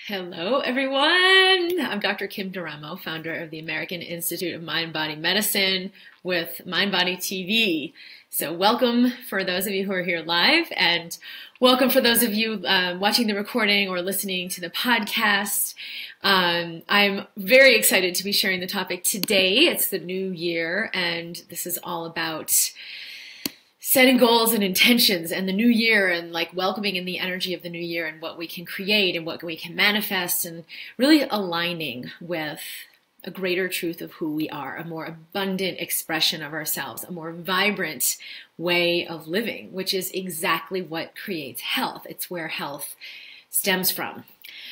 Hello, everyone. I'm Dr. Kim D'Eramo, founder of the American Institute of Mind-Body Medicine with MindBody TV. So welcome for those of you who are here live, and welcome for those of you watching the recording or listening to the podcast. I'm very excited to be sharing the topic today. It's the new year, and this is all about setting goals and intentions and the new year, and like welcoming in the energy of the new year and what we can create and what we can manifest, and really aligning with a greater truth of who we are, a more abundant expression of ourselves, a more vibrant way of living, which is exactly what creates health. It's where health stems from.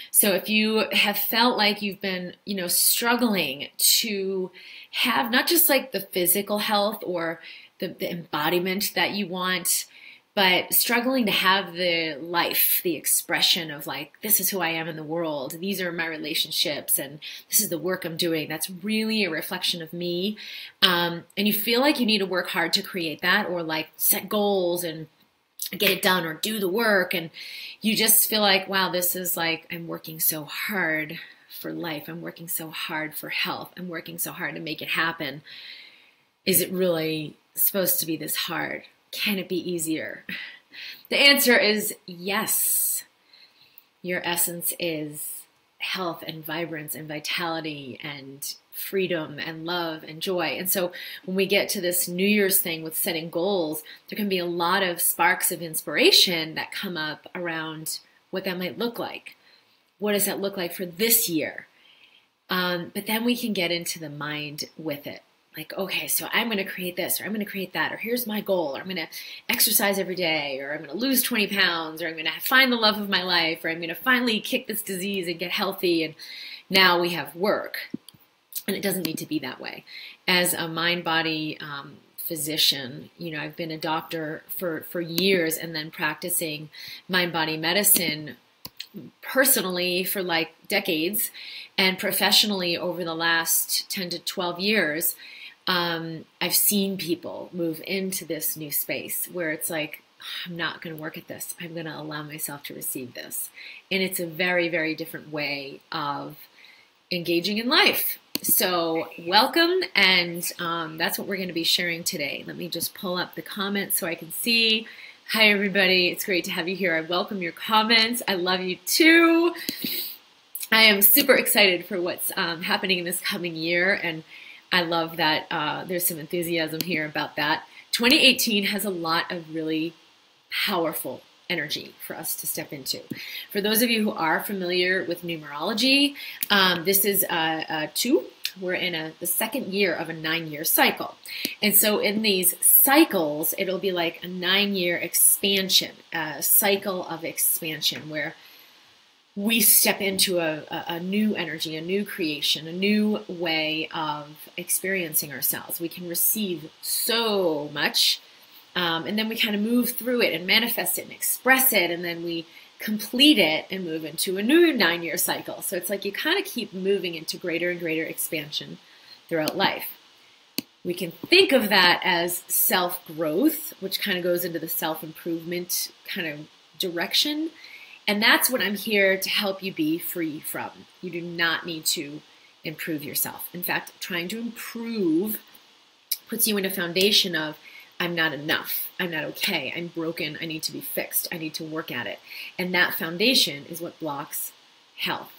So if you have felt like you've been, struggling to have not just like the physical health or the embodiment that you want, but struggling to have the life, the expression of like, this is who I am in the world, these are my relationships, and this is the work I'm doing, that's really a reflection of me, and you feel like you need to work hard to create that, or like set goals and get it done or do the work, and you just feel like, wow, this is like, I'm working so hard for life, I'm working so hard for health, I'm working so hard to make it happen. Is it really supposed to be this hard? Can it be easier? The answer is yes. Your essence is health and vibrance and vitality and freedom and love and joy. And so when we get to this New Year's thing with setting goals, there can be a lot of sparks of inspiration that come up around what that might look like. What does that look like for this year? But then we can get into the mind with it. Like, okay, so I'm going to create this, or I'm going to create that, or here's my goal, or I'm going to exercise every day, or I'm going to lose 20 pounds, or I'm going to find the love of my life, or I'm going to finally kick this disease and get healthy, and now we have work. And it doesn't need to be that way. As a mind-body physician, I've been a doctor for years, and then practicing mind-body medicine personally for like decades, and professionally over the last 10 to 12 years. I've seen people move into this new space where it's like, I'm not going to work at this. I'm going to allow myself to receive this. And it's a very, very different way of engaging in life. So welcome, and that's what we're going to be sharing today. Let me just pull up the comments so I can see. Hi, everybody. It's great to have you here. I welcome your comments. I love you too. I am super excited for what's happening in this coming year, and I love that there's some enthusiasm here about that. 2018 has a lot of really powerful energy for us to step into. For those of you who are familiar with numerology, this is 2. We're in the second year of a 9-year cycle. And so in these cycles, it'll be like a 9-year expansion, a cycle of expansion where we step into a new energy, a new creation, a new way of experiencing ourselves. We can receive so much, and then we kind of move through it and manifest it and express it, and then we complete it and move into a new 9-year cycle. So it's like you kind of keep moving into greater and greater expansion throughout life. We can think of that as self-growth, which kind of goes into the self-improvement kind of direction. And that's what I'm here to help you be free from. You do not need to improve yourself. In fact, trying to improve puts you in a foundation of, I'm not enough, I'm not okay, I'm broken, I need to be fixed, I need to work at it. And that foundation is what blocks health.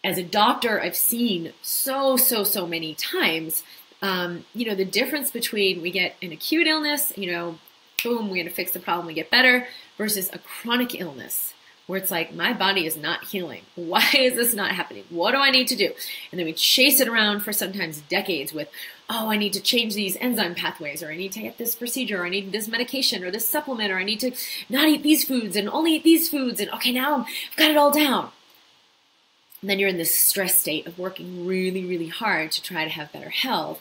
As a doctor, I've seen so many times, the difference between we get an acute illness, boom, we're going to fix the problem, we get better, versus a chronic illness, where it's like, my body is not healing. Why is this not happening? What do I need to do? And then we chase it around for sometimes decades with, oh, I need to change these enzyme pathways, or I need to get this procedure, or I need this medication, or this supplement, or I need to not eat these foods and only eat these foods, and okay, now I've got it all down. And then you're in this stress state of working really, really hard to try to have better health,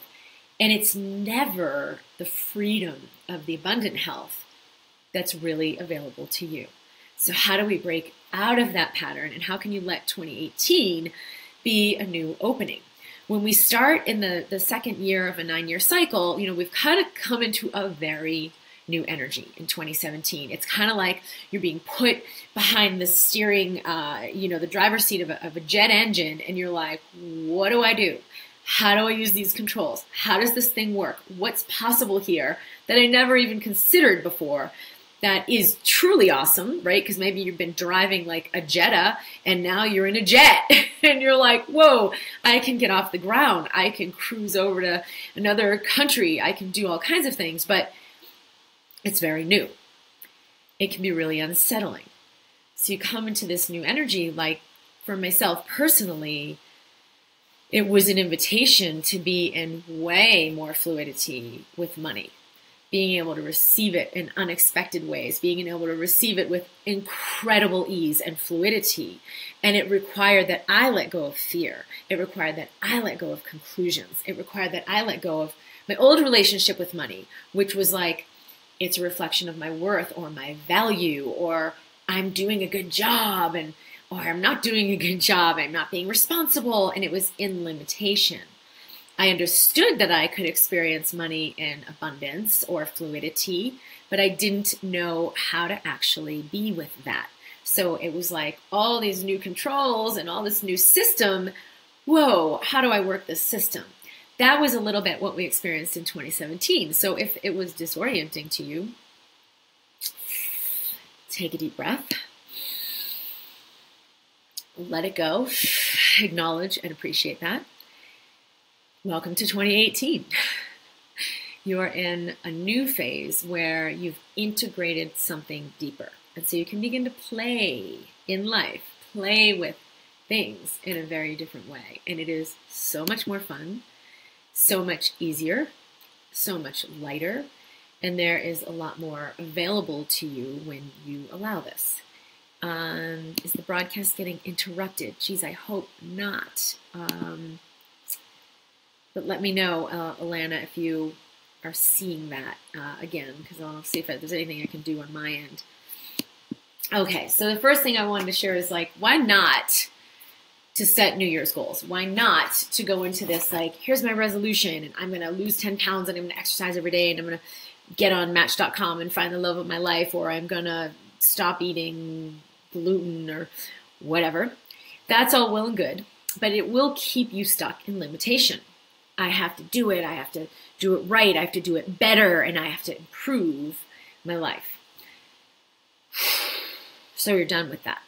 and it's never the freedom of the abundant health that's really available to you. So how do we break out of that pattern, and how can you let 2018 be a new opening? When we start in the second year of a 9-year cycle, we've kind of come into a very new energy in 2017. It's kind of like you're being put behind the steering, the driver's seat of a jet engine, and you're like, what do I do? How do I use these controls? How does this thing work? What's possible here that I never even considered before? That is truly awesome, right? Because maybe you've been driving like a Jetta and now you're in a jet and you're like, whoa, I can get off the ground. I can cruise over to another country. I can do all kinds of things, but it's very new. It can be really unsettling. So you come into this new energy, like for myself personally, it was an invitation to be in way more fluidity with money. Being able to receive it in unexpected ways, being able to receive it with incredible ease and fluidity. And it required that I let go of fear. It required that I let go of conclusions. It required that I let go of my old relationship with money, which was like, it's a reflection of my worth or my value, or I'm doing a good job, or I'm not doing a good job, I'm not being responsible, and it was in limitation. I understood that I could experience money in abundance or fluidity, but I didn't know how to actually be with that. So it was like all these new controls and all this new system. Whoa, how do I work this system? That was a little bit what we experienced in 2017. So if it was disorienting to you, take a deep breath, let it go, acknowledge and appreciate that. Welcome to 2018. You're in a new phase where you've integrated something deeper. And so you can begin to play in life, play with things in a very different way. And it is so much more fun, so much easier, so much lighter. And there is a lot more available to you when you allow this. Is the broadcast getting interrupted? Geez, I hope not. But let me know, Alana, if you are seeing that again, because I'll see if there's anything I can do on my end. Okay, so the first thing I wanted to share is like, why not to set New Year's goals? Why not to go into this like, here's my resolution, and I'm going to lose 10 pounds, and I'm going to exercise every day, and I'm going to get on Match.com and find the love of my life, or I'm going to stop eating gluten or whatever. That's all well and good, but it will keep you stuck in limitation. I have to do it. I have to do it right. I have to do it better, and I have to improve my life. So you're done with that.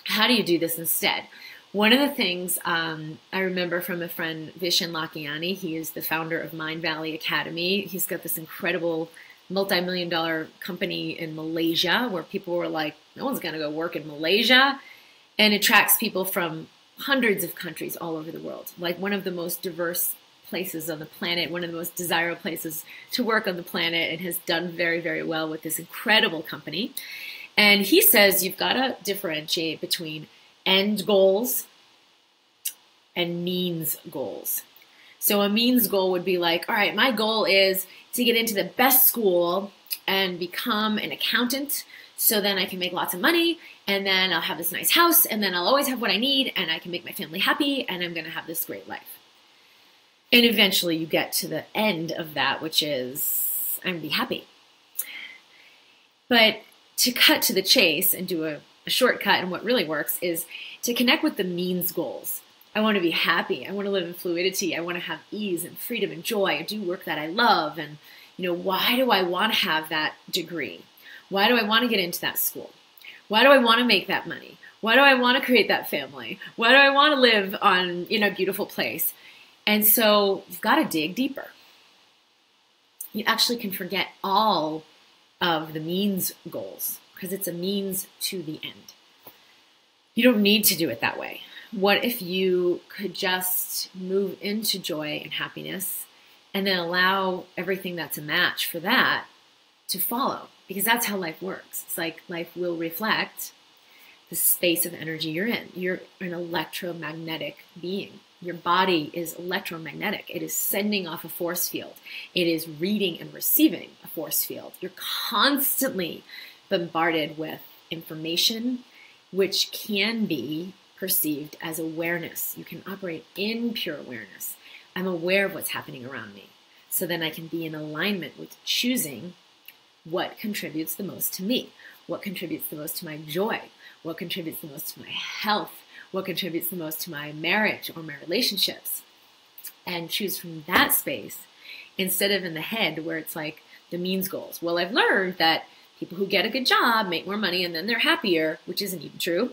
How do you do this instead? One of the things I remember from a friend, Vishen Lakhiani, he is the founder of Mind Valley Academy. He's got this incredible multi-million-dollar company in Malaysia where people were like, no one's going to go work in Malaysia, and attracts people from hundreds of countries all over the world, like one of the most diverse places on the planet, one of the most desirable places to work on the planet, and has done very, very well with this incredible company. And he says you've got to differentiate between end goals and means goals. So a means goal would be like, all right, my goal is to get into the best school and become an accountant, so then I can make lots of money, and then I'll have this nice house, and then I'll always have what I need, and I can make my family happy, and I'm going to have this great life. And eventually you get to the end of that, which is, I'm going to be happy. But to cut to the chase and do a shortcut, and what really works is to connect with the means goals. I want to be happy. I want to live in fluidity. I want to have ease and freedom and joy. I do work that I love. And, why do I want to have that degree? Why do I want to get into that school? Why do I want to make that money? Why do I want to create that family? Why do I want to live on, a beautiful place? And so you've got to dig deeper. You actually can forget all of the means goals because it's a means to the end. You don't need to do it that way. What if you could just move into joy and happiness and then allow everything that's a match for that to follow? Because that's how life works. It's like life will reflect the space of energy you're in. You're an electromagnetic being. Your body is electromagnetic. It is sending off a force field. It is reading and receiving a force field. You're constantly bombarded with information, which can be perceived as awareness. You can operate in pure awareness. I'm aware of what's happening around me. so then I can be in alignment with choosing what contributes the most to me, what contributes the most to my joy, what contributes the most to my health, what contributes the most to my marriage or my relationships, and choose from that space instead of in the head where it's like the means goals. Well, I've learned that people who get a good job make more money and then they're happier, which isn't even true.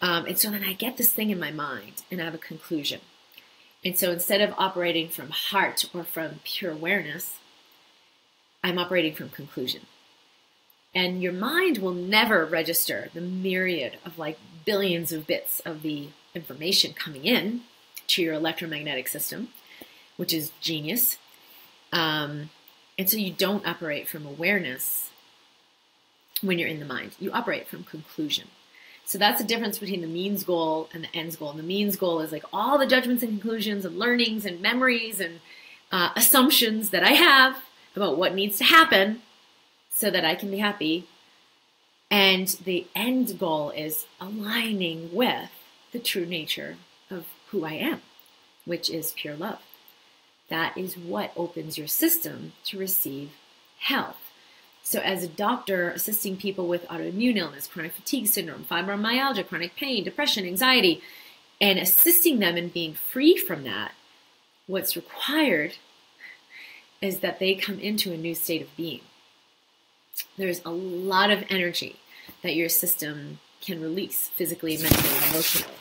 And so then I get this thing in my mind and I have a conclusion. And so instead of operating from heart or from pure awareness, I'm operating from conclusion. And your mind will never register the myriad of like billions of bits of the information coming in to your electromagnetic system, which is genius. And so you don't operate from awareness when you're in the mind. You operate from conclusion. So that's the difference between the means goal and the ends goal. And the means goal is like all the judgments and conclusions and learnings and memories and assumptions that I have about what needs to happen so that I can be happy. And the end goal is aligning with the true nature of who I am, which is pure love. That is what opens your system to receive health. So as a doctor assisting people with autoimmune illness, chronic fatigue syndrome, fibromyalgia, chronic pain, depression, anxiety, and assisting them in being free from that, what's required is that they come into a new state of being. There's a lot of energy that your system can release physically, mentally, and emotionally.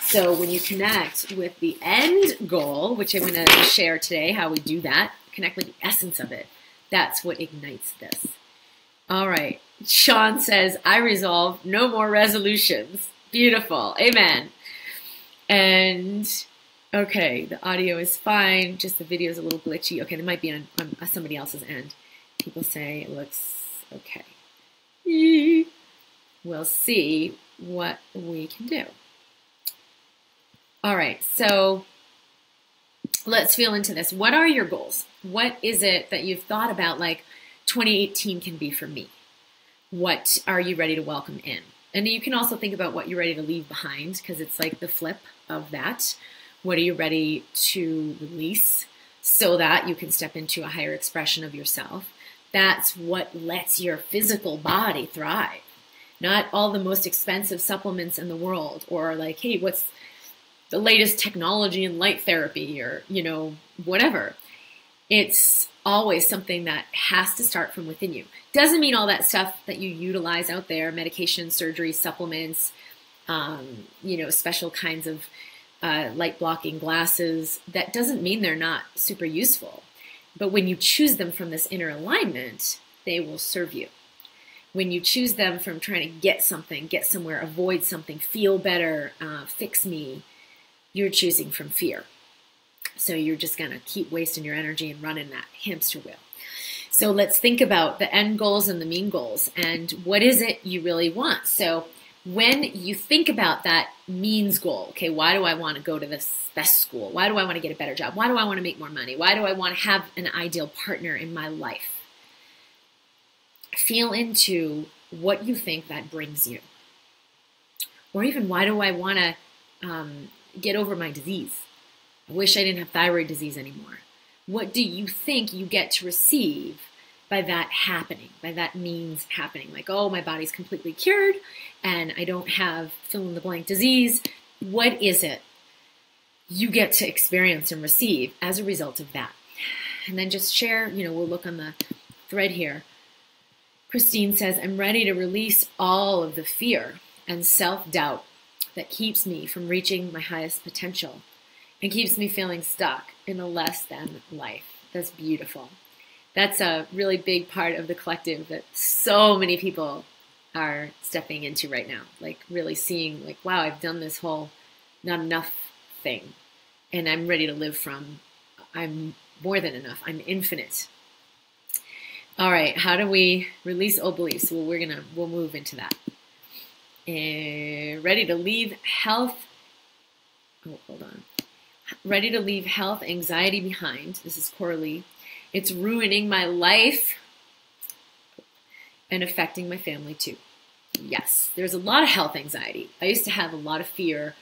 So when you connect with the end goal, which I'm going to share today, how we do that, connect with the essence of it, that's what ignites this. All right. Sean says, I resolve no more resolutions. Beautiful. Amen. And okay, the audio is fine. Just the video is a little glitchy. Okay, it might be on somebody else's end. People say it looks okay. We'll see what we can do. All right, so let's feel into this. What are your goals? What is it that you've thought about, like 2018 can be for me? What are you ready to welcome in? And you can also think about what you're ready to leave behind, because it's like the flip of that. What are you ready to release so that you can step into a higher expression of yourself? That's what lets your physical body thrive. Not all the most expensive supplements in the world, or like, hey, what's the latest technology in light therapy, or, you know, whatever. It's always something that has to start from within you. Doesn't mean all that stuff that you utilize out there, medication, surgery, supplements, you know, special kinds of light blocking glasses, that doesn't mean they're not super useful. But when you choose them from this inner alignment, they will serve you. When you choose them from trying to get something, get somewhere, avoid something, feel better, fix me, you're choosing from fear. So you're just going to keep wasting your energy and running that hamster wheel. So let's think about the end goals and the mean goals, and what is it you really want? So when you think about that means goal, okay, why do I want to go to this best school? Why do I want to get a better job? Why do I want to make more money? Why do I want to have an ideal partner in my life? Feel into what you think that brings you. Or even, why do I want to get over my disease? I wish I didn't have thyroid disease anymore. What do you think you get to receive by that happening, by that means happening? Like, oh, my body's completely cured and I don't have fill in the blank disease. What is it you get to experience and receive as a result of that? And then just share, you know, we'll look on the thread here. Christine says, I'm ready to release all of the fear and self-doubt that keeps me from reaching my highest potential and keeps me feeling stuck in a less than life. That's beautiful. That's a really big part of the collective that so many people are stepping into right now. Like really seeing like, wow, I've done this whole not enough thing and I'm ready to live from, I'm more than enough. I'm infinite. All right. How do we release old beliefs? Well, we'll move into that. Ready to leave health. Oh, hold on. Ready to leave health anxiety behind. This is Coralie. It's ruining my life and affecting my family too. Yes, there's a lot of health anxiety. I used to have a lot of fear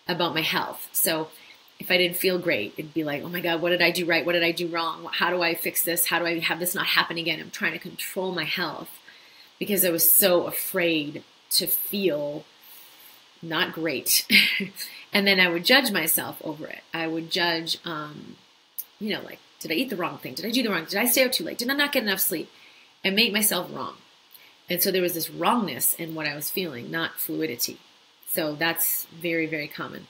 about my health. So if I didn't feel great, it'd be like, oh my God, what did I do right? What did I do wrong? How do I fix this? How do I have this not happen again? I'm trying to control my health because I was so afraid to feel not great. And then I would judge myself over it. I would judge, like, did I eat the wrong thing? Did I do the wrong? Did I stay out too late? Did I not get enough sleep? I make myself wrong. And so there was this wrongness in what I was feeling, not fluidity. So that's very, very common.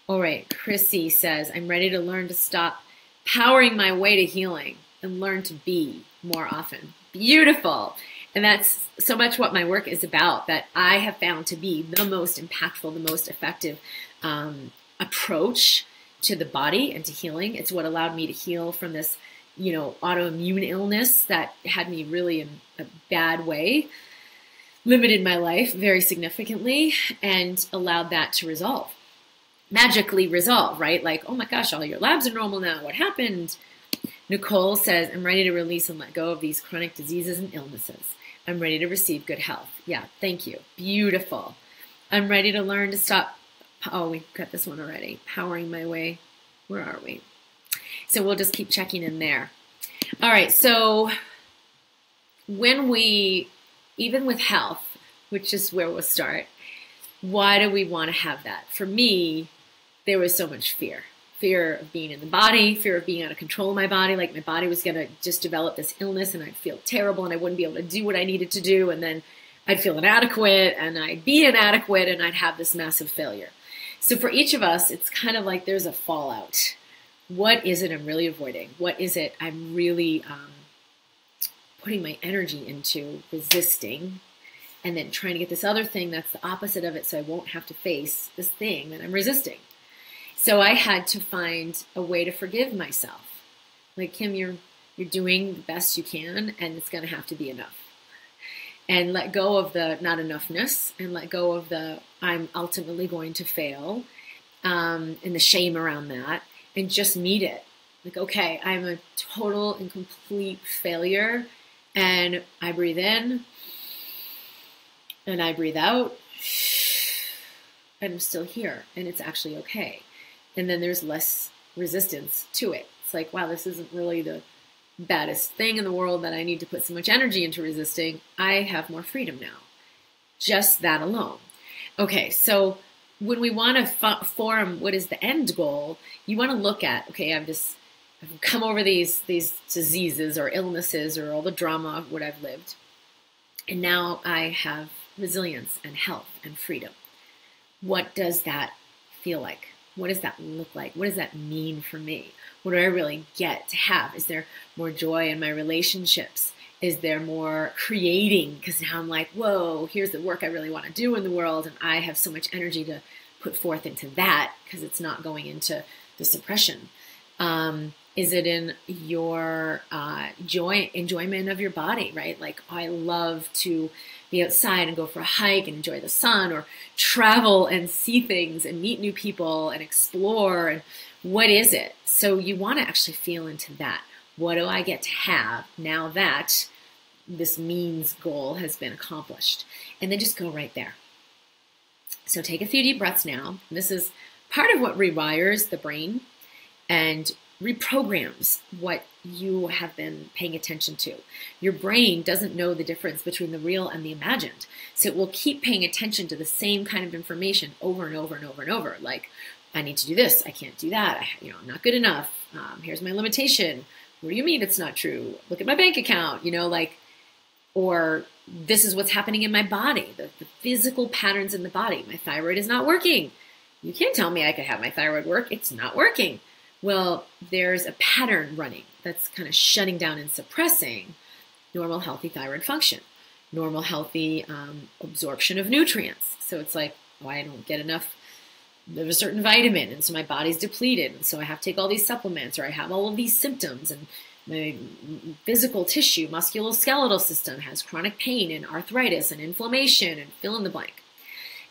All right, Chrissy says, I'm ready to learn to stop powering my way to healing and learn to be more often. Beautiful. And that's so much what my work is about, that I have found to be the most impactful, the most effective approach to the body and to healing. It's what allowed me to heal from this, autoimmune illness that had me really in a bad way, limited my life very significantly, and allowed that to resolve. Magically resolve, right? Like, oh my gosh, all your labs are normal now. What happened? Nicole says, I'm ready to release and let go of these chronic diseases and illnesses. I'm ready to receive good health. Yeah, thank you. Beautiful. I'm ready to learn to stop. Oh, we got this one already. Powering my way. Where are we? So we'll just keep checking in there. All right, so even with health, which is where we'll start, why do we want to have that? For me, there was so much fear. Fear of being in the body, fear of being out of control of my body, like my body was going to just develop this illness and I'd feel terrible and I wouldn't be able to do what I needed to do, and then I'd feel inadequate and I'd be inadequate and I'd have this massive failure. So for each of us, it's kind of like there's a fallout. What is it I'm really avoiding? What is it I'm really putting my energy into resisting, and then trying to get this other thing that's the opposite of it so I won't have to face this thing that I'm resisting? So I had to find a way to forgive myself. Like, Kim, you're doing the best you can, and it's going to have to be enough. And let go of the not enoughness, and let go of the I'm ultimately going to fail, and the shame around that, and just meet it. Like, okay, I'm a total and complete failure, and I breathe in, and I breathe out, and I'm still here, and it's actually okay. And then there's less resistance to it. It's like, wow, this isn't really the baddest thing in the world that I need to put so much energy into resisting. I have more freedom now. Just that alone. Okay, so when we want to form what is the end goal, you want to look at, okay, I've come over these diseases or illnesses or all the drama of what I've lived. And now I have resilience and health and freedom. What does that feel like? What does that look like? What does that mean for me? What do I really get to have? Is there more joy in my relationships? Is there more creating? Because now I'm like, whoa, here's the work I really want to do in the world, and I have so much energy to put forth into that because it's not going into the suppression. Is it in your enjoyment of your body, right? Like, I love to be outside and go for a hike and enjoy the sun, or travel and see things and meet new people and explore. And what is it? So you want to actually feel into that. What do I get to have now that this means goal has been accomplished? And then just go right there. So take a few deep breaths now. This is part of what rewires the brain and reprograms what you have been paying attention to. Your brain doesn't know the difference between the real and the imagined. So it will keep paying attention to the same kind of information over and over and over and over. Like, I need to do this. I can't do that. I'm not good enough. Here's my limitation. What do you mean it's not true? Look at my bank account, or this is what's happening in my body, the physical patterns in the body. My thyroid is not working. You can't tell me I could have my thyroid work. It's not working. Well, there's a pattern running that's kind of shutting down and suppressing normal, healthy thyroid function, normal, healthy absorption of nutrients. So it's like, I don't get enough of a certain vitamin, and so my body's depleted, and so I have to take all these supplements, or I have all of these symptoms, and my physical tissue, musculoskeletal system has chronic pain and arthritis and inflammation and fill in the blank.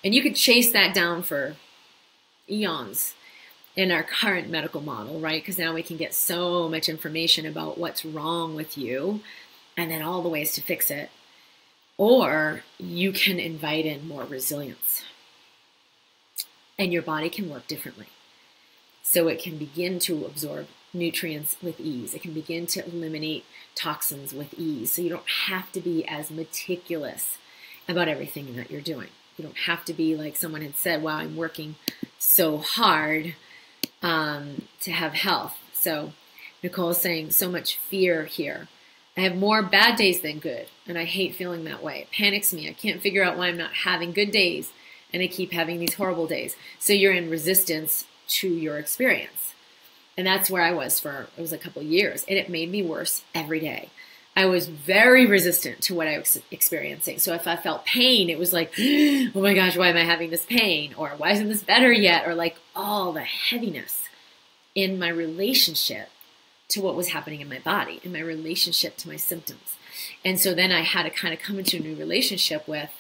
And you could chase that down for eons in our current medical model, right? Because now we can get so much information about what's wrong with you and then all the ways to fix it. Or you can invite in more resilience and your body can work differently. so it can begin to absorb nutrients with ease. It can begin to eliminate toxins with ease. So you don't have to be as meticulous about everything that you're doing. You don't have to be like someone had said, wow, I'm working so hard to have health. So Nicole is saying, so much fear here. I have more bad days than good, and I hate feeling that way. It panics me. I can't figure out why I'm not having good days, and I keep having these horrible days. So you're in resistance to your experience. And that's where I was for, it was a couple years, and it made me worse every day. I was very resistant to what I was experiencing. So if I felt pain, it was like, oh my gosh, why am I having this pain? Or why isn't this better yet? Or like all the heaviness in my relationship to what was happening in my body, in my relationship to my symptoms. And so then I had to kind of come into a new relationship with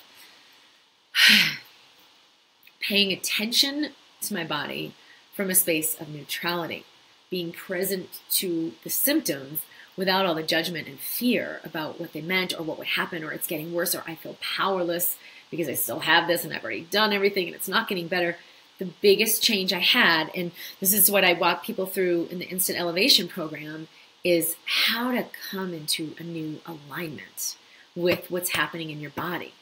paying attention to my body from a space of neutrality, being present to the symptoms without all the judgment and fear about what they meant or what would happen, or it's getting worse, or I feel powerless because I still have this and I've already done everything and it's not getting better. The biggest change I had, and this is what I walk people through in the Instant Elevation program, is how to come into a new alignment with what's happening in your body,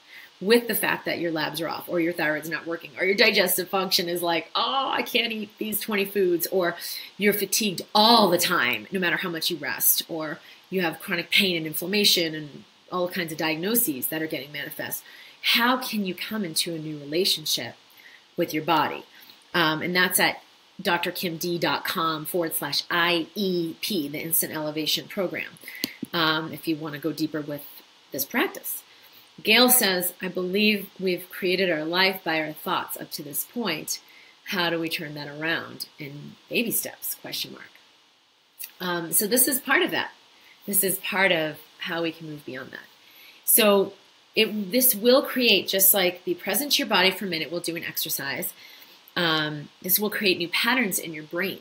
with the fact that your labs are off, or your thyroid's not working, or your digestive function is like, oh, I can't eat these 20 foods, or you're fatigued all the time, no matter how much you rest, or you have chronic pain and inflammation and all kinds of diagnoses that are getting manifest. How can you come into a new relationship with your body? And that's at drkimd.com/IEP, the Instant Elevation Program, if you want to go deeper with this practice. Gail says, I believe we've created our life by our thoughts up to this point. How do we turn that around in baby steps, ? So this is part of that. This is part of how we can move beyond that. So this will create, just like be present to your body for a minute, we'll do an exercise. This will create new patterns in your brain,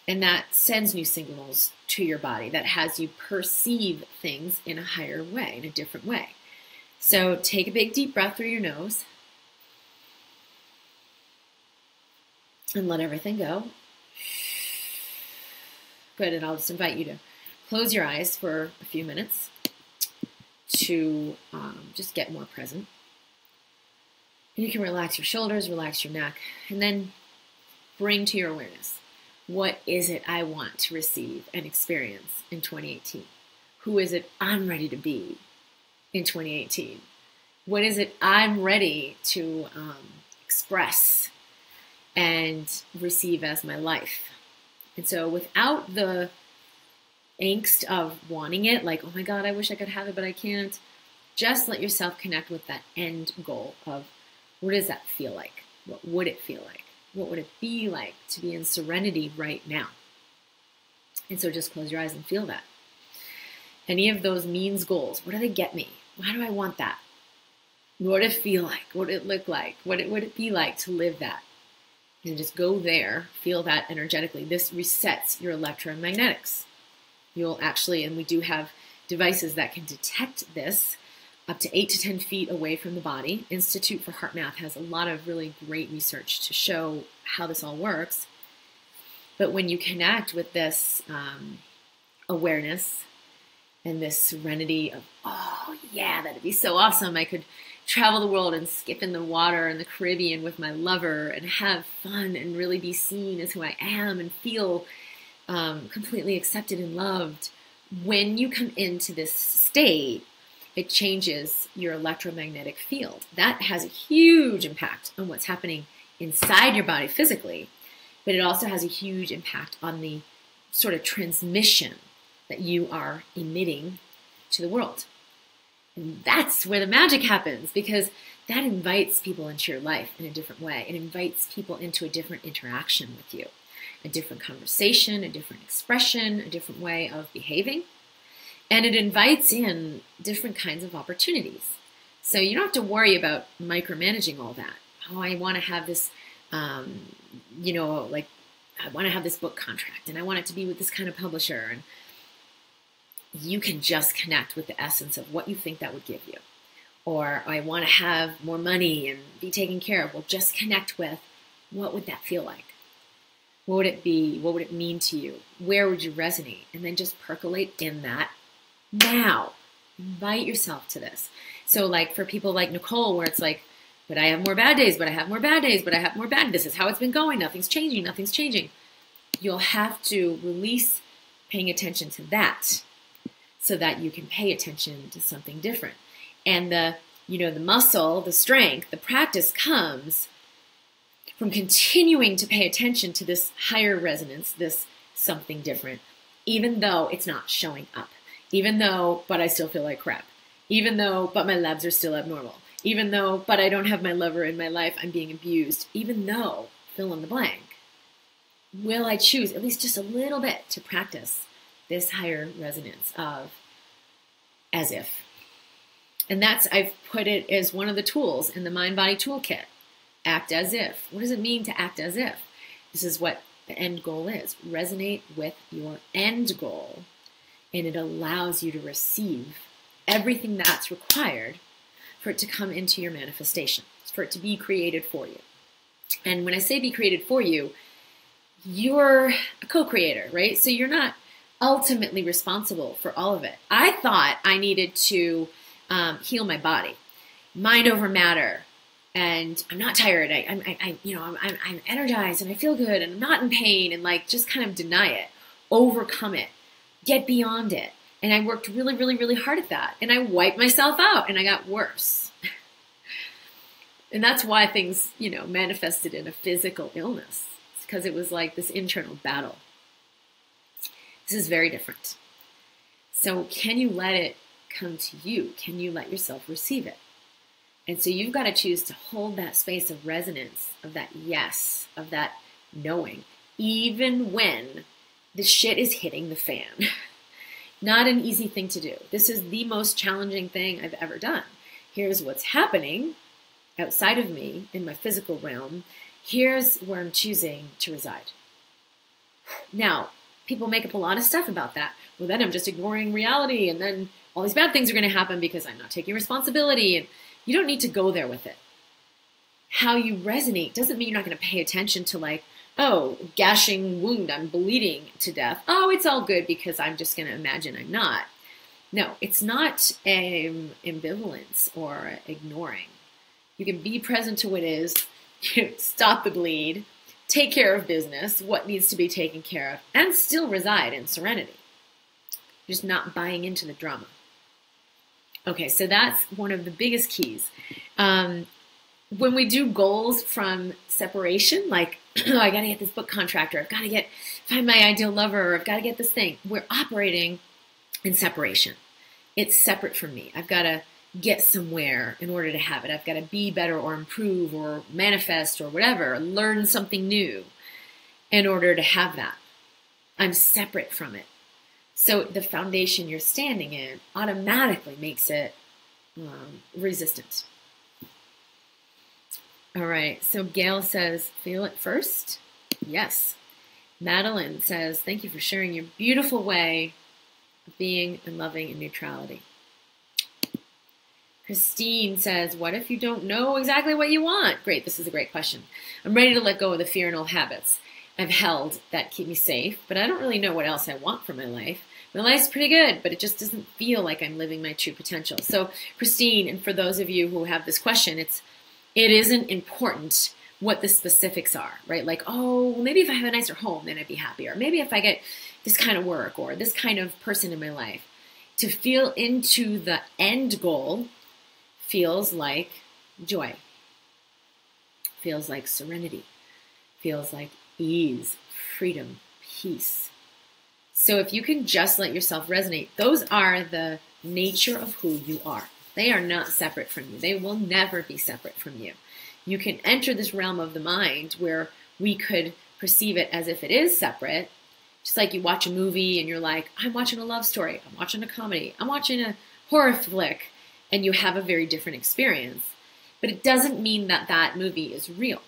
and that sends new signals to your body that has you perceive things in a higher way, in a different way. So take a big deep breath through your nose and let everything go. Good, and I'll just invite you to close your eyes for a few minutes to just get more present. And you can relax your shoulders, relax your neck, and then bring to your awareness, what is it I want to receive and experience in 2018? Who is it I'm ready to be in 2018? What is it I'm ready to express and receive as my life? And so without the angst of wanting it, like, oh my God, I wish I could have it, but I can't, just let yourself connect with that end goal of, what does that feel like? What would it feel like? What would it be like to be in serenity right now? And so just close your eyes and feel that. Any of those means goals, what do they get me? Why do I want that? What would it feel like? What would it look like? What would it be like to live that? And just go there, feel that energetically. This resets your electromagnetics. You'll actually, and we do have devices that can detect this up to 8 to 10 feet away from the body. Institute for Heart Math has a lot of really great research to show how this all works. But when you connect with this awareness and this serenity of, oh yeah, that'd be so awesome. I could travel the world and skip in the water in the Caribbean with my lover and have fun and really be seen as who I am and feel completely accepted and loved. When you come into this state, it changes your electromagnetic field. That has a huge impact on what's happening inside your body physically, but it also has a huge impact on the sort of transmission that you are emitting to the world. And that's where the magic happens, because that invites people into your life in a different way. It invites people into a different interaction with you, a different conversation, a different expression, a different way of behaving. And it invites in different kinds of opportunities. So you don't have to worry about micromanaging all that. Oh, I want to have this, like I want to have this book contract and I want it to be with this kind of publisher. And you can just connect with the essence of what you think that would give you. Or I want to have more money and be taken care of. Well, just connect with, what would that feel like? What would it be? What would it mean to you? Where would you resonate? And then just percolate in that now. Invite yourself to this. So like for people like Nicole, where it's like, but I have more bad days, but I have more bad days, but I have more bad. This is how it's been going. Nothing's changing. Nothing's changing. You'll have to release paying attention to that so that you can pay attention to something different. And the muscle, the strength, the practice comes from continuing to pay attention to this higher resonance, this something different, even though it's not showing up, even though, but I still feel like crap, even though, but my labs are still abnormal, even though, but I don't have my lover in my life, I'm being abused, even though, fill in the blank. Will I choose at least just a little bit to practice this higher resonance of as if? And I've put it as one of the tools in the Mind Body Toolkit. Act as if. What does it mean to act as if? This is what the end goal is. Resonate with your end goal, and it allows you to receive everything that's required for it to come into your manifestation, for it to be created for you. And when I say be created for you, you're a co-creator, right? So you're not ultimately responsible for all of it. I thought I needed to heal my body, mind over matter, and I'm not tired. I'm energized and I feel good and I'm not in pain, and like just kind of deny it, overcome it, get beyond it. And I worked really, really, really hard at that, and I wiped myself out, and I got worse. And that's why things, manifested in a physical illness. It's because it was like this internal battle. This is very different. So can you let it come to you? Can you let yourself receive it? And so you've got to choose to hold that space of resonance, of that yes, of that knowing, even when the shit is hitting the fan. Not an easy thing to do. This is the most challenging thing I've ever done. Here's what's happening outside of me in my physical realm. Here's where I'm choosing to reside. Now, people make up a lot of stuff about that. Well, then I'm just ignoring reality, and then all these bad things are going to happen because I'm not taking responsibility. And you don't need to go there with it. How you resonate doesn't mean you're not going to pay attention to like, oh, gashing wound, I'm bleeding to death. Oh, it's all good because I'm just going to imagine I'm not. No, it's not ambivalence or ignoring. You can be present to what is, stop the bleed, take care of business, what needs to be taken care of, and still reside in serenity. You're just not buying into the drama. Okay, so that's one of the biggest keys. When we do goals from separation, like, oh, I got to get this book contract, or I've got to find my ideal lover, or I've got to get this thing. We're operating in separation. It's separate from me. I've got to get somewhere in order to have it. I've got to be better or improve or manifest or whatever, or learn something new in order to have that. I'm separate from it. So the foundation you're standing in automatically makes it resistant. All right, so Gail says, feel it first? Yes. Madeline says, thank you for sharing your beautiful way of being and loving in neutrality. Christine says, what if you don't know exactly what you want? Great, this is a great question. I'm ready to let go of the fear and old habits I've held that keep me safe, but I don't really know what else I want for my life. My life's pretty good, but it just doesn't feel like I'm living my true potential. So Christine, and for those of you who have this question, it isn't important what the specifics are, right? Like, oh, well, maybe if I have a nicer home, then I'd be happier. Maybe if I get this kind of work or this kind of person in my life. To feel into the end goal feels like joy, feels like serenity, feels like ease, freedom, peace. So if you can just let yourself resonate, those are the nature of who you are. They are not separate from you. They will never be separate from you. You can enter this realm of the mind where we could perceive it as if it is separate. Just like you watch a movie and you're like, I'm watching a love story, I'm watching a comedy, I'm watching a horror flick, and you have a very different experience. But it doesn't mean that that movie is real.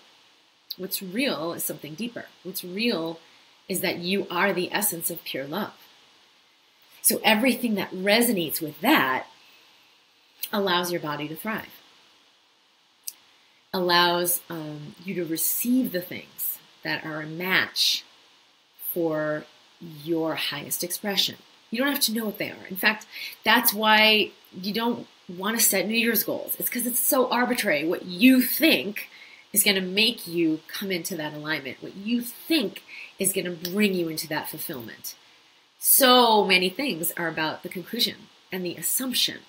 What's real is something deeper. What's real is that you are the essence of pure love. So everything that resonates with that allows your body to thrive. Allows you to receive the things that are a match for your highest expression. You don't have to know what they are. In fact, that's why you don't want to set New Year's goals. It's because it's so arbitrary. What you think is going to make you come into that alignment. What you think is going to bring you into that fulfillment. So many things are about the conclusion and the assumption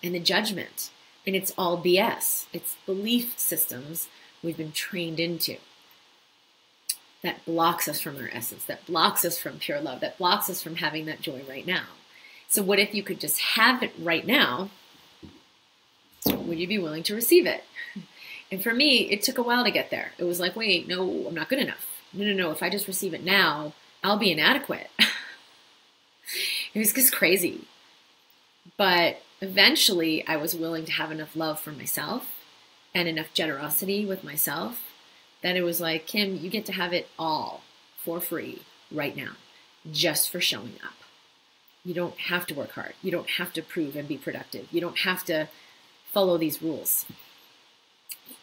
and the judgment. And it's all BS. It's belief systems we've been trained into that blocks us from our essence, that blocks us from pure love, that blocks us from having that joy right now. So what if you could just have it right now? Would you be willing to receive it? And for me, it took a while to get there. It was like, wait, no, I'm not good enough. No. If I just receive it now, I'll be inadequate. It was just crazy. But eventually, I was willing to have enough love for myself and enough generosity with myself that it was like, Kim, you get to have it all for free right now, just for showing up. You don't have to work hard. You don't have to prove and be productive. You don't have to follow these rules.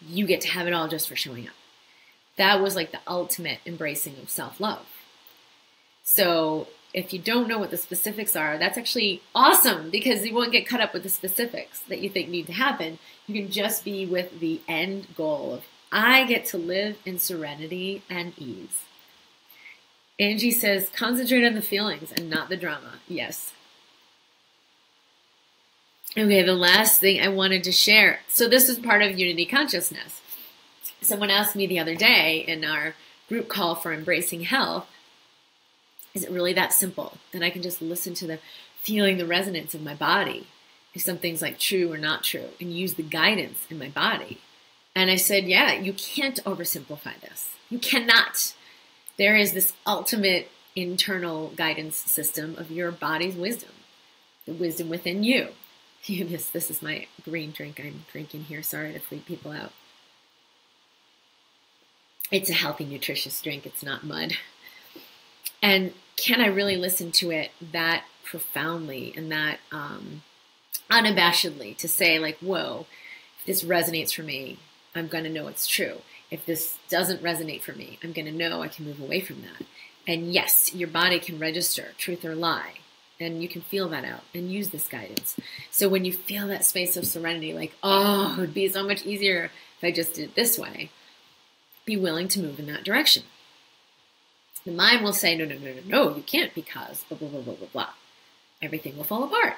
You get to have it all just for showing up. That was like the ultimate embracing of self-love. So if you don't know what the specifics are, that's actually awesome because you won't get caught up with the specifics that you think need to happen. You can just be with the end goal of, I get to live in serenity and ease. Angie says, concentrate on the feelings and not the drama. Yes. Okay, the last thing I wanted to share. So this is part of Unity Consciousness. Someone asked me the other day in our group call for Embracing Health, is it really that simple that I can just listen to the feeling the resonance of my body if something's like true or not true and use the guidance in my body? And I said, yeah, you can't oversimplify this. You cannot. There is this ultimate internal guidance system of your body's wisdom, the wisdom within you. This is my green drink I'm drinking here. Sorry to freak people out. It's a healthy, nutritious drink. It's not mud. And can I really listen to it that profoundly and that unabashedly to say like, whoa, if this resonates for me, I'm going to know it's true. If this doesn't resonate for me, I'm going to know I can move away from that. And yes, your body can register truth or lie. And you can feel that out and use this guidance. So when you feel that space of serenity, like, oh, it would be so much easier if I just did it this way, be willing to move in that direction. The mind will say, no, you can't because blah, blah, blah, blah, blah, blah. Everything will fall apart.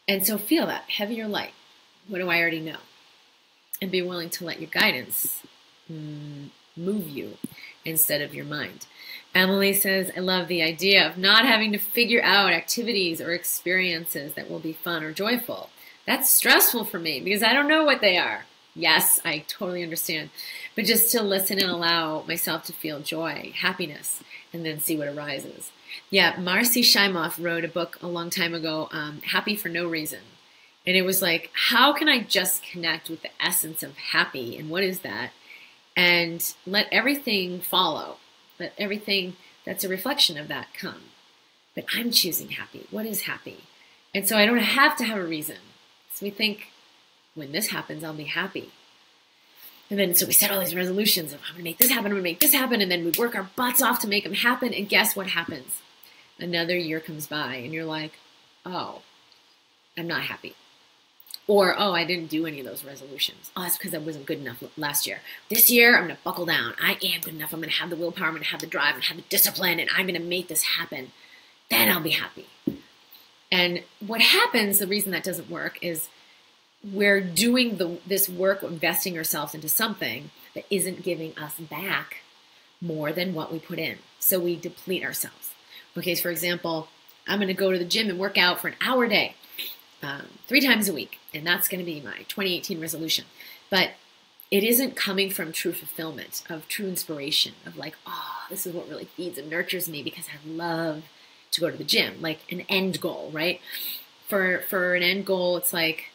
And so feel that, heavy or light. What do I already know? And be willing to let your guidance move you instead of your mind. Emily says, I love the idea of not having to figure out activities or experiences that will be fun or joyful. That's stressful for me because I don't know what they are. Yes, I totally understand. But just to listen and allow myself to feel joy, happiness, and then see what arises. Yeah, Marcy Shimoff wrote a book a long time ago, Happy for No Reason. And it was like, how can I just connect with the essence of happy? And what is that? And let everything follow. Let everything that's a reflection of that come. But I'm choosing happy. What is happy? And so I don't have to have a reason. So we think, when this happens, I'll be happy. And then so we set all these resolutions of, I'm going to make this happen, I'm going to make this happen. And then we work our butts off to make them happen. And guess what happens? Another year comes by and you're like, oh, I'm not happy. Or, oh, I didn't do any of those resolutions. Oh, that's because I wasn't good enough last year. This year, I'm going to buckle down. I am good enough. I'm going to have the willpower. I'm going to have the drive. I'm going to have the discipline. And I'm going to make this happen. Then I'll be happy. And what happens, the reason that doesn't work is we're doing this work, investing ourselves into something that isn't giving us back more than what we put in. So we deplete ourselves. Okay, so for example, I'm going to go to the gym and work out for an hour a day. 3 times a week, and that's going to be my 2018 resolution. But it isn't coming from true fulfillment, of true inspiration, of like, oh, this is what really feeds and nurtures me because I love to go to the gym, like an end goal, right? For an end goal, it's like,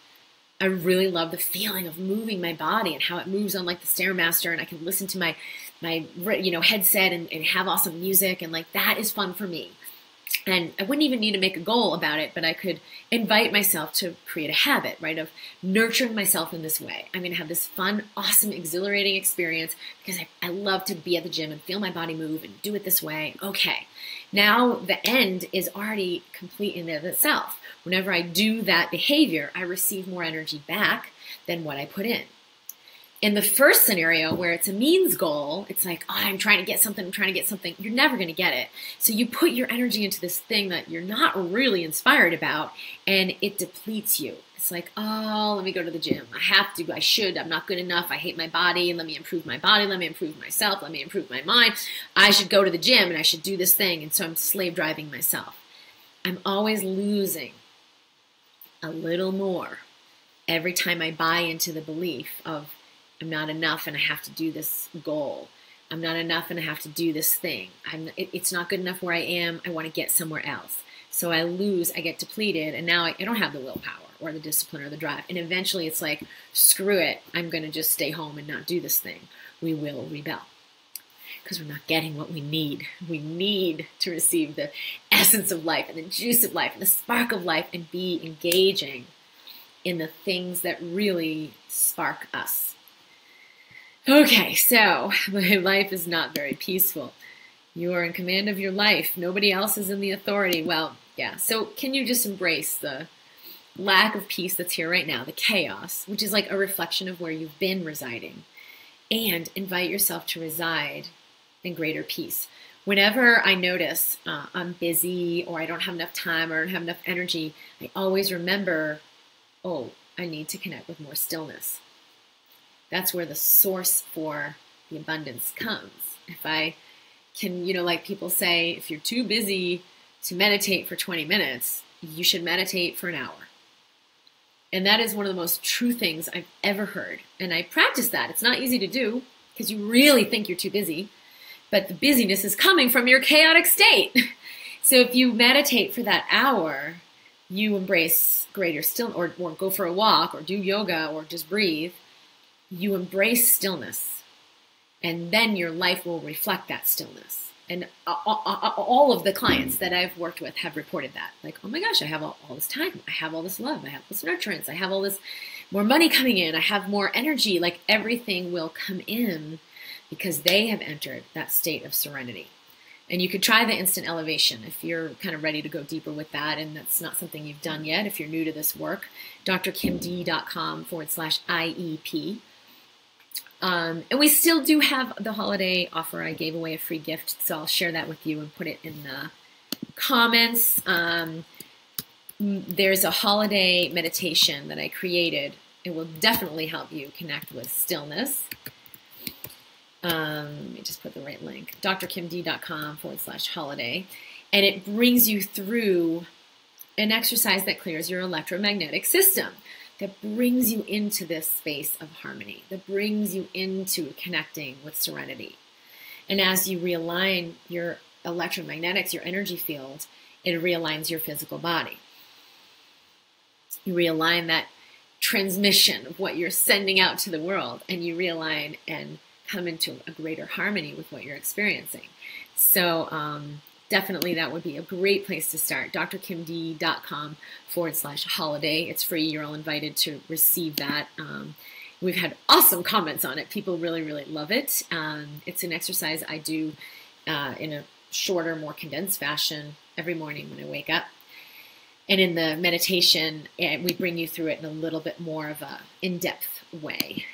I really love the feeling of moving my body and how it moves on like the Stairmaster, and I can listen to my headset and have awesome music, and like that is fun for me. And I wouldn't even need to make a goal about it, but I could invite myself to create a habit, right, of nurturing myself in this way. I'm going to have this fun, awesome, exhilarating experience because I love to be at the gym and feel my body move and do it this way. Okay, now the end is already complete in and of itself. Whenever I do that behavior, I receive more energy back than what I put in. In the first scenario where it's a means goal, it's like, oh, I'm trying to get something, you're never going to get it. So you put your energy into this thing that you're not really inspired about, and it depletes you. It's like, oh, let me go to the gym. I have to, I should, I'm not good enough. I hate my body. Let me improve my body. Let me improve myself. Let me improve my mind. I should go to the gym and I should do this thing. And so I'm slave driving myself. I'm always losing a little more every time I buy into the belief of I'm not enough and I have to do this goal. I'm not enough and I have to do this thing. It's not good enough where I am. I want to get somewhere else. So I lose, I get depleted, and now I don't have the willpower or the discipline or the drive. And eventually it's like, screw it. I'm going to just stay home and not do this thing. We will rebel because we're not getting what we need. We need to receive the essence of life and the juice of life and the spark of life and be engaging in the things that really spark us. Okay, so my life is not very peaceful. You are in command of your life. Nobody else is in the authority. Well, yeah. So can you just embrace the lack of peace that's here right now, the chaos, which is like a reflection of where you've been residing, and invite yourself to reside in greater peace. Whenever I notice I'm busy or I don't have enough time or I don't have enough energy, I always remember, oh, I need to connect with more stillness. That's where the source for the abundance comes. If I can, like people say, if you're too busy to meditate for 20 minutes, you should meditate for an hour. And that is one of the most true things I've ever heard. And I practice that. It's not easy to do because you really think you're too busy, but the busyness is coming from your chaotic state. So if you meditate for that hour, you embrace greater stillness, or go for a walk, or do yoga, or just breathe. You embrace stillness, and then your life will reflect that stillness. And all of the clients that I've worked with have reported that. Like, oh my gosh, I have all this time. I have all this love. I have this nurturance. I have all this more money coming in. I have more energy. Like everything will come in because they have entered that state of serenity. And you could try the instant elevation if you're kind of ready to go deeper with that, and that's not something you've done yet. If you're new to this work, drkimd.com/IEP. And we still do have the holiday offer. I gave away a free gift, so I'll share that with you and put it in the comments. There's a holiday meditation that I created. It will definitely help you connect with stillness. Let me just put the right link. drkimd.com/holiday. And it brings you through an exercise that clears your electromagnetic system, that brings you into this space of harmony, that brings you into connecting with serenity. And as you realign your electromagnetics, your energy field, it realigns your physical body. You realign that transmission of what you're sending out to the world, and you realign and come into a greater harmony with what you're experiencing. So definitely that would be a great place to start. drkimd.com/holiday. It's free. You're all invited to receive that. We've had awesome comments on it. People really, really love it. It's an exercise I do in a shorter, more condensed fashion every morning when I wake up. And in the meditation, we bring you through it in a little bit more of a in-depth way.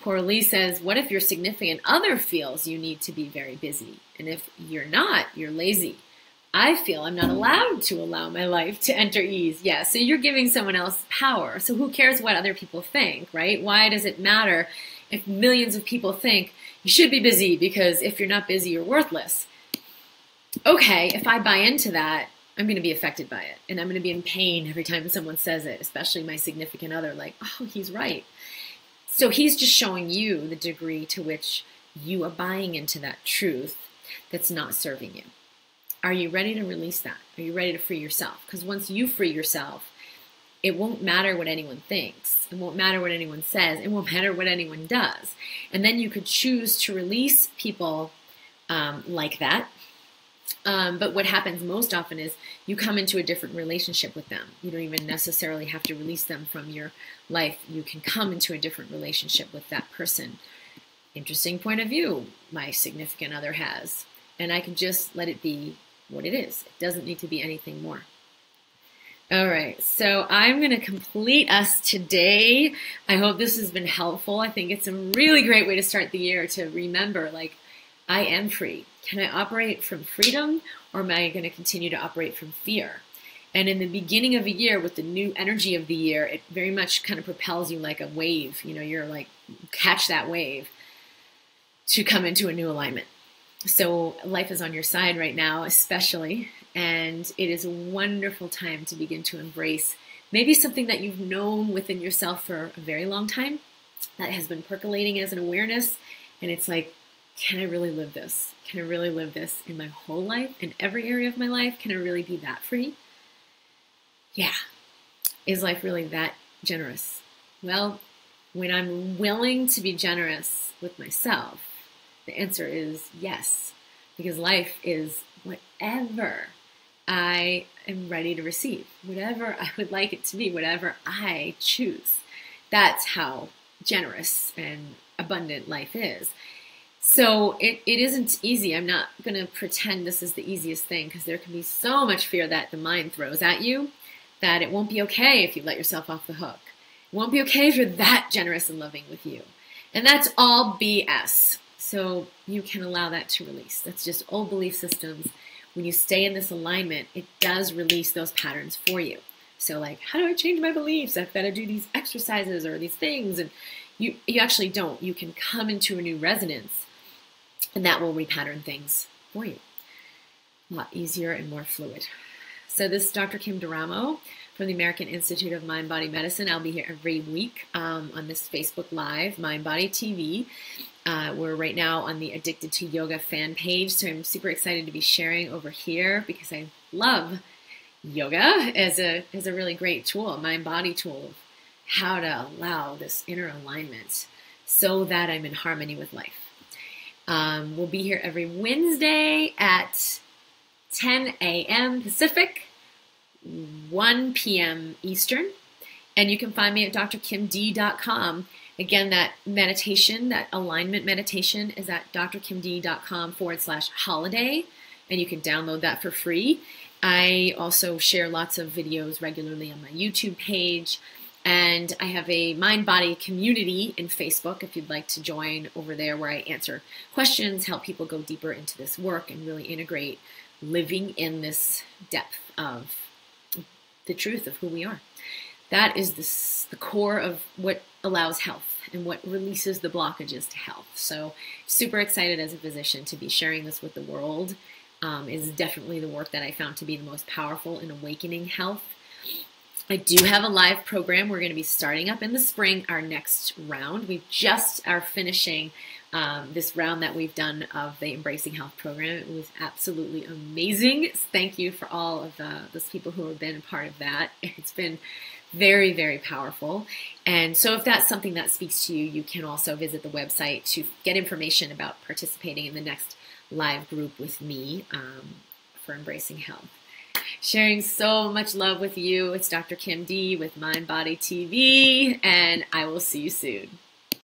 Coralie says, what if your significant other feels you need to be very busy? And if you're not, you're lazy. I feel I'm not allowed to allow my life to enter ease. Yeah, so you're giving someone else power. So who cares what other people think, right? Why does it matter if millions of people think you should be busy because if you're not busy, you're worthless? Okay, if I buy into that, I'm going to be affected by it. And I'm going to be in pain every time someone says it, especially my significant other, like, oh, he's right. So he's just showing you the degree to which you are buying into that truth that's not serving you. Are you ready to release that? Are you ready to free yourself? Because once you free yourself, it won't matter what anyone thinks. It won't matter what anyone says. It won't matter what anyone does. And then you could choose to release people like that, But what happens most often is you come into a different relationship with them. You don't even necessarily have to release them from your life. You can come into a different relationship with that person. Interesting point of view my significant other has. And I can just let it be what it is. It doesn't need to be anything more. All right, so I'm going to complete us today. I hope this has been helpful. I think it's a really great way to start the year, to remember, like, I am free. Can I operate from freedom, or am I going to continue to operate from fear? And in the beginning of a year, with the new energy of the year, it very much kind of propels you like a wave. You know, you're like, catch that wave to come into a new alignment. So life is on your side right now, especially, and it is a wonderful time to begin to embrace maybe something that you've known within yourself for a very long time that has been percolating as an awareness, and it's like, can I really live this? Can I really live this in my whole life, in every area of my life? Can I really be that free? Yeah. Is life really that generous? Well, when I'm willing to be generous with myself, the answer is yes, because life is whatever I am ready to receive, whatever I would like it to be, whatever I choose. That's how generous and abundant life is. So it isn't easy. I'm not going to pretend this is the easiest thing, because there can be so much fear that the mind throws at you that it won't be okay if you let yourself off the hook. It won't be okay if you're that generous and loving with you. And that's all BS. So you can allow that to release. That's just old belief systems. When you stay in this alignment, it does release those patterns for you. So like, how do I change my beliefs? I've got to do these exercises or these things. And you actually don't. You can come into a new resonance, and that will repattern things for you. A lot easier and more fluid. So this is Dr. Kim D'Eramo from the American Institute of Mind Body Medicine. I'll be here every week on this Facebook Live, Mind Body TV. We're right now on the Addicted to Yoga fan page, so I'm super excited to be sharing over here because I love yoga as a really great tool, a mind-body tool of how to allow this inner alignment so that I'm in harmony with life. We'll be here every Wednesday at 10 a.m. Pacific, 1 p.m. Eastern, and you can find me at drkimd.com. Again, that meditation, that alignment meditation, is at drkimd.com/holiday, and you can download that for free. I also share lots of videos regularly on my YouTube page, and I have a mind-body community in Facebook if you'd like to join over there, where I answer questions, help people go deeper into this work, and really integrate living in this depth of the truth of who we are. That is the core of what allows health and what releases the blockages to health. So super excited as a physician to be sharing this with the world. Is definitely the work that I found to be the most powerful in awakening health. I do have a live program. We're going to be starting up in the spring, our next round. We just are finishing this round that we've done of the Embracing Health program. It was absolutely amazing. Thank you for all of those people who have been a part of that. It's been very, very powerful. And so if that's something that speaks to you, you can also visit the website to get information about participating in the next live group with me for Embracing Health. Sharing so much love with you. It's Dr. Kim D with Mind Body TV, and I will see you soon.